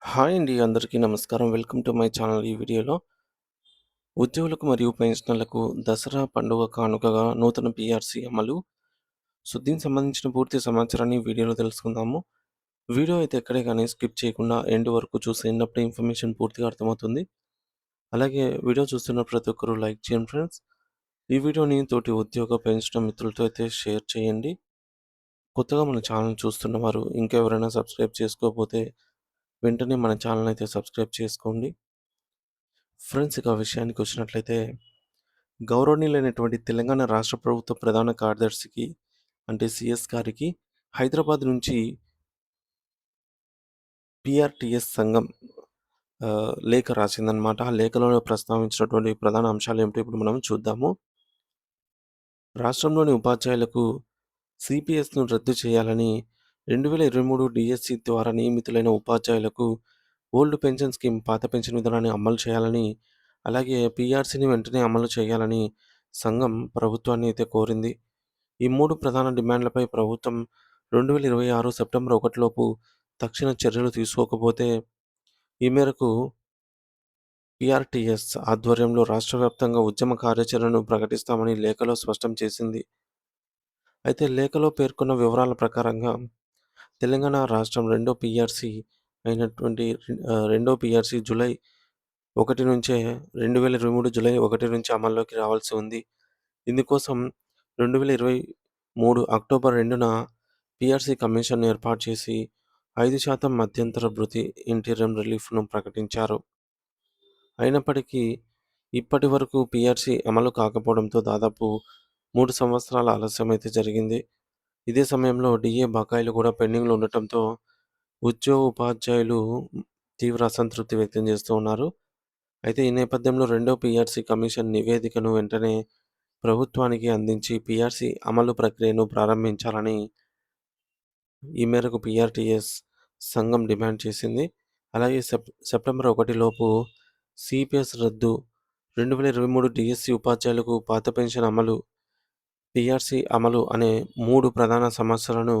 Hi అండి. అందరికీ నమస్కారం. Welcome to my channel. ఈ వీడియోలో ఉద్యోగులకు మరియు పెన్షనర్లకు దసరా పండుగ కానుకగా నూతన పీఆర్సీ అమలు. సో, దీనికి సంబంధించిన పూర్తి సమాచారాన్ని ఈ వీడియోలో తెలుసుకుందాము. వీడియో అయితే ఎక్కడే గాని స్కిప్ చేయకుండా ఎండ్ వరకు చూసి ఎన్నప్పుడే ఇన్ఫర్మేషన్ పూర్తిగా అర్థమవుతుంది. అలాగే వీడియో చూస్తున్న ప్రతి ఒక్కరు లైక్ చేయండి ఫ్రెండ్స్. ఈ వీడియోని తోటి ఉద్యోగ, పెన్షన్ మిత్రులతో అయితే షేర్ చేయండి. కొత్తగా మన ఛానల్ చూస్తున్న వారు ఇంకా ఎవరైనా సబ్స్క్రైబ్ చేసుకోకపోతే వెంటనే మన ఛానల్ అయితే సబ్స్క్రైబ్ చేసుకోండి. ఫ్రెండ్స్, ఇక విషయానికి వచ్చినట్లయితే గౌరవనీయులైనటువంటి తెలంగాణ రాష్ట్ర ప్రభుత్వ ప్రధాన కార్యదర్శికి అంటే సిఎస్ గారికి హైదరాబాద్ నుంచి పిఆర్టీఎస్ సంఘం లేఖ రాసిందనమాట. ఆ లేఖలో ప్రస్తావించినటువంటి ప్రధాన అంశాలు ఏమిటో ఇప్పుడు మనం చూద్దాము. రాష్ట్రంలోని ఉపాధ్యాయులకు సిపిఎస్ను రద్దు చేయాలని 2023 డిఎస్సి ద్వారా నియమితులైన ఉపాధ్యాయులకు ఓల్డ్ పెన్షన్ స్కీమ్ పాత పెన్షన్ విధానాన్ని అమలు చేయాలని, అలాగే పీఆర్సీని వెంటనే అమలు చేయాలని సంఘం ప్రభుత్వాన్ని అయితే కోరింది. ఈ 3 ప్రధాన డిమాండ్లపై ప్రభుత్వం 2026 సెప్టెంబర్ 1 లోపు తక్షణ చర్యలు తీసుకోకపోతే ఈ మేరకు పీఆర్టీఎస్ ఆధ్వర్యంలో రాష్ట్ర వ్యాప్తంగా ఉద్యమ కార్యాచరణను ప్రకటిస్తామని లేఖలో స్పష్టం చేసింది. అయితే లేఖలో పేర్కొన్న వివరాల ప్రకారంగా తెలంగాణ రాష్ట్రం రెండో పీఆర్సీ జూలై 1 నుంచే 2023 జూలై 1 నుంచి అమల్లోకి రావాల్సి ఉంది. ఇందుకోసం 2023 అక్టోబర్ 2న పీఆర్సీ కమిషన్‌ను ఏర్పాటు చేసి 5% మధ్యంతర భృతి ఇంటీరియం రిలీఫ్‌ను ప్రకటించారు. అయినప్పటికీ ఇప్పటి వరకు పీఆర్సీ అమలు కాకపోవడంతో దాదాపు 3 సంవత్సరాల ఆలస్యమైతే జరిగింది. ఇదే సమయంలో డీఏ బకాయిలు కూడా పెండింగ్‌లో ఉండటంతో ఉపాధ్యాయులు తీవ్ర అసంతృప్తి వ్యక్తం చేస్తూ ఉన్నారు. అయితే ఈ నేపథ్యంలో రెండో పీఆర్సీ కమిషన్ నివేదికను వెంటనే ప్రభుత్వానికి అందించి పీఆర్సీ అమలు ప్రక్రియను ప్రారంభించాలని ఈ మేరకు పీఆర్టీఎస్ సంఘం డిమాండ్ చేసింది. అలాగే సెప్టెంబర్ 1 లోపు సిపిఎస్ రద్దు, 2023 డిఎస్సి ఉపాధ్యాయులకు పాత పెన్షన్ అమలు, పీఆర్సీ అమలు అనే 3 ప్రధాన సమస్యలను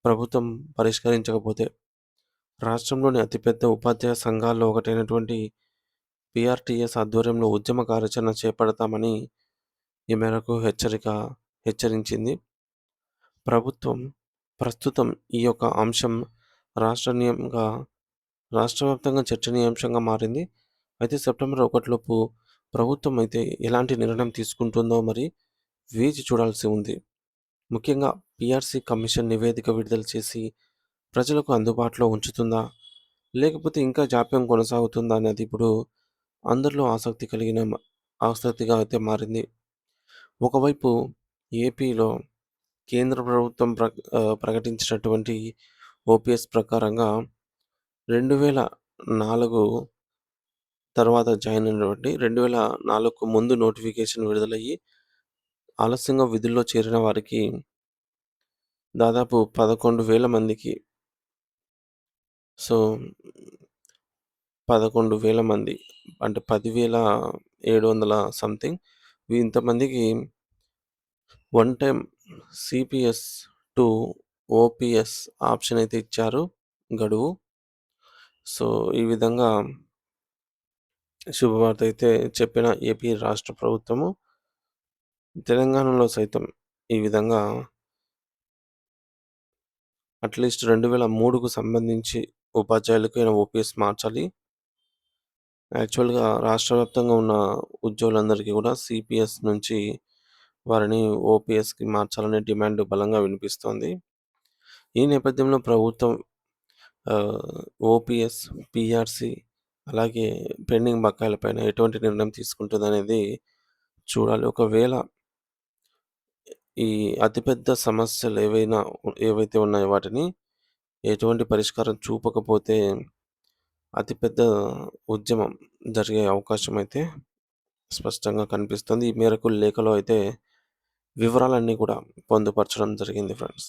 ప్రభుత్వం పరిష్కరించకపోతే రాష్ట్రంలోని అతిపెద్ద ఉపాధ్యాయ సంఘాల్లో ఒకటైనటువంటి పీఆర్టీఎస్ ఆధ్వర్యంలో ఉద్యమ కార్యాచరణ చేపడతామని ఈ మేరకు హెచ్చరించింది. ప్రభుత్వం ప్రస్తుతం ఈ యొక్క అంశం రాష్ట్రవ్యాప్తంగా చర్చనీయాంశంగా మారింది. అయితే సెప్టెంబర్ 1 లోపు ప్రభుత్వం అయితే ఎలాంటి నిర్ణయం తీసుకుంటుందో మరి వేచి చూడాల్సి ఉంది. ముఖ్యంగా పీఆర్సీ కమిషన్ నివేదిక విడుదల చేసి ప్రజలకు అందుబాటులో ఉంచుతుందా? లేకపోతే ఇంకా జాప్యం కొనసాగుతుందా అనేది ఇప్పుడు అందరిలో ఆసక్తిగా అయితే మారింది. ఒకవైపు ఏపీలో కేంద్ర ప్రభుత్వం ప్రకటించినటువంటి ఓపీఎస్ ప్రకారంగా 2004 తర్వాత జాయిన్ అయినటువంటి 2004కు ముందు నోటిఫికేషన్ విడుదలయ్యి ఆలస్యంగా విధుల్లో చేరిన వారికి దాదాపు 11,000 మందికి సో 11,000 మంది అంటే 10,700 సంథింగ్ ఇంతమందికి one time CPS to OPS option అయితే ఇచ్చారు గడువు. సో, ఈ విధంగా శుభవార్త అయితే చెప్పిన ఏపీ రాష్ట్ర ప్రభుత్వము, తెలంగాణలో సైతం ఈ విధంగా అట్‌లీస్ట్ 2003కు సంబంధించి ఉపాధ్యాయులకైనా ఓపీఎస్ మార్చాలి. యాక్చువల్‌గా రాష్ట్ర వ్యాప్తంగా ఉన్న ఉద్యోగులందరికీ కూడా సిపిఎస్ నుంచి వారిని ఓపీఎస్‌కి మార్చాలనే డిమాండ్ బలంగా వినిపిస్తోంది. ఈ నేపథ్యంలో ప్రభుత్వం ఓపీఎస్, పీఆర్సీ అలాగే పెండింగ్ బకాయిలపైన ఎటువంటి నిర్ణయం తీసుకుంటుందనేది చూడాలి. ఒకవేళ ఈ అతిపెద్ద సమస్యలు ఏవైతే ఉన్నాయో వాటిని ఎటువంటి పరిష్కారం చూపకపోతే అతిపెద్ద ఉద్యమం జరిగే అవకాశం అయితే స్పష్టంగా కనిపిస్తుంది. ఈ మేరకు లేఖలో అయితే వివరాలన్నీ కూడా పొందుపరచడం జరిగింది ఫ్రెండ్స్.